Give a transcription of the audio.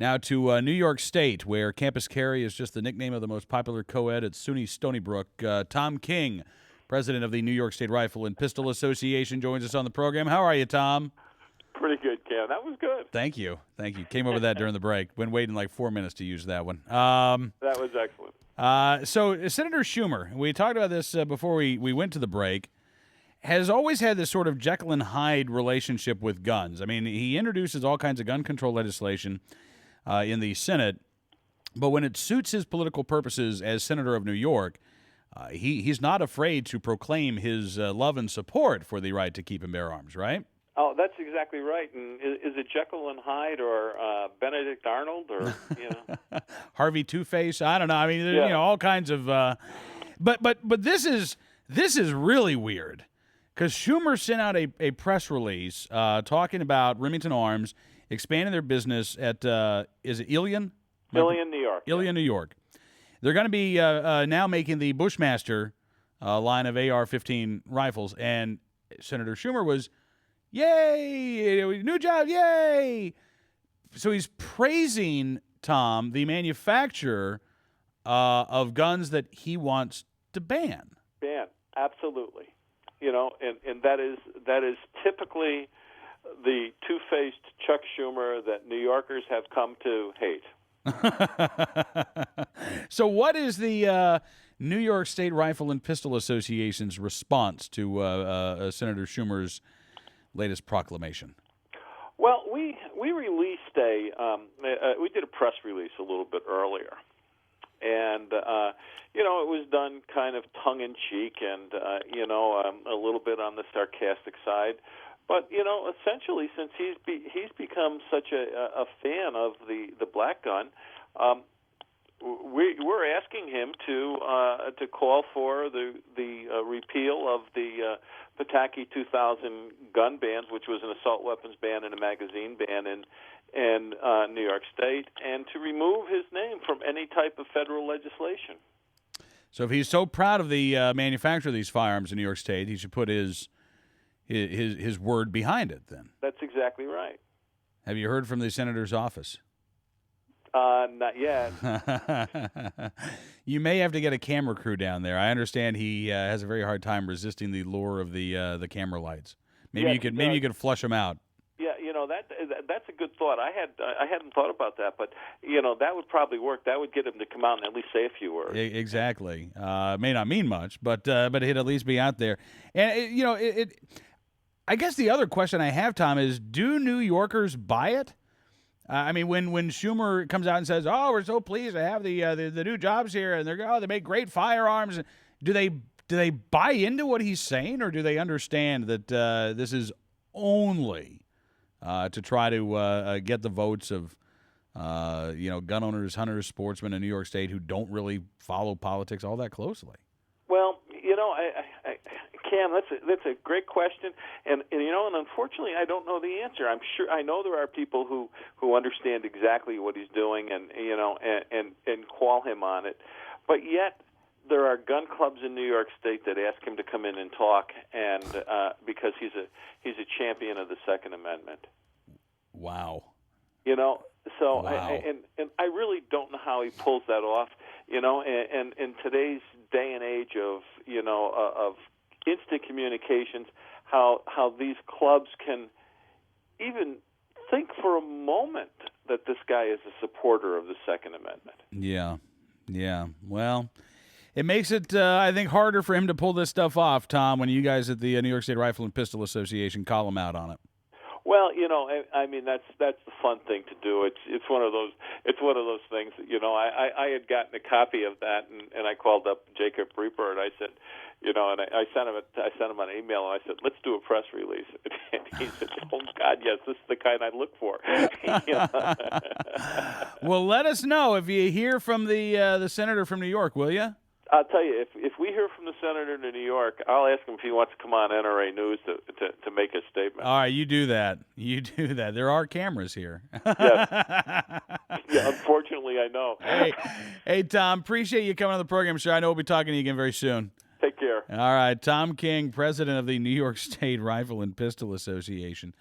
Now to New York State, where campus carry is just the nickname of the most popular co-ed at SUNY Stony Brook. Tom King, president of the New York State Rifle and Pistol Association, joins us on the program. How are you, Tom? Pretty good, Cam. That was good. Thank you. Came over that during the break. Been waiting like 4 minutes to use that one. That was excellent. So Senator Schumer, we talked about this before we went to the break, has always had this sort of Jekyll and Hyde relationship with guns. I mean, he introduces all kinds of gun control legislation in the Senate, but when it suits his political purposes as Senator of New York, he's not afraid to proclaim his love and support for the right to keep and bear arms, right? Oh, that's exactly right. And is it Jekyll and Hyde or Benedict Arnold or Harvey Two-Face? I don't know. I mean, Yeah. All kinds of. But this is really weird because Schumer sent out a press release talking about Remington Arms expanding their business at is it Ilion? Ilion, New York. Ilion, New York. They're going to be now making the Bushmaster line of AR-15 rifles, and Senator Schumer was, yay, new job, yay. So he's praising, Tom, the manufacturer of guns that he wants to ban. Ban, absolutely. And that is typically the two-faced Chuck Schumer that New Yorkers have come to hate. So what is the New York State Rifle and Pistol Association's response to Senator Schumer's latest proclamation? Well, we released we did a press release a little bit earlier, and it was done kind of tongue in cheek and a little bit on the sarcastic side. But essentially, since he's become such a fan of the black gun, we're asking him to call for the repeal of the Pataki 2000 gun bans, which was an assault weapons ban and a magazine ban in New York State, and to remove his name from any type of federal legislation. So if he's so proud of the manufacture of these firearms in New York State, he should put his word behind it then. That's exactly right. Have you heard from the senator's office? Not yet. You may have to get a camera crew down there. I understand he has a very hard time resisting the lure of the camera lights. Maybe you could flush him out. Yeah, that's a good thought. I hadn't thought about that, but that would probably work. That would get him to come out and at least say a few words. Exactly. May not mean much, but he'd at least be out there. And I guess the other question I have, Tom, is do New Yorkers buy it? I mean, when Schumer comes out and says, "Oh, we're so pleased to have the new jobs here, and they make great firearms," do they buy into what he's saying, or do they understand that this is only to try to get the votes of gun owners, hunters, sportsmen in New York State who don't really follow politics all that closely? Well, Cam, that's a great question, and unfortunately, I don't know the answer. I'm sure I know there are people who understand exactly what he's doing, and and call him on it, but yet there are gun clubs in New York State that ask him to come in and talk, and because he's a champion of the Second Amendment. Wow. So wow. And I really don't know how he pulls that off. And in today's day and age of of instant communications, how these clubs can even think for a moment that this guy is a supporter of the Second Amendment. Yeah. Well, it makes it, I think, harder for him to pull this stuff off, Tom, when you guys at the New York State Rifle and Pistol Association call him out on it. Well, I mean that's the fun thing to do. It's one of those things that, I had gotten a copy of that, and I called up Jacob Reaper and I said, and I sent him an email and I said, let's do a press release. And he said, oh God, yes, this is the kind I look for. Well, let us know if you hear from the senator from New York, will you? I'll tell you, if we hear from the senator in New York, I'll ask him if he wants to come on NRA News to make a statement. All right, you do that. There are cameras here. Yes. Yeah, unfortunately, I know. Hey, Tom, appreciate you coming on the program, sir. I know we'll be talking to you again very soon. Take care. All right, Tom King, president of the New York State Rifle and Pistol Association.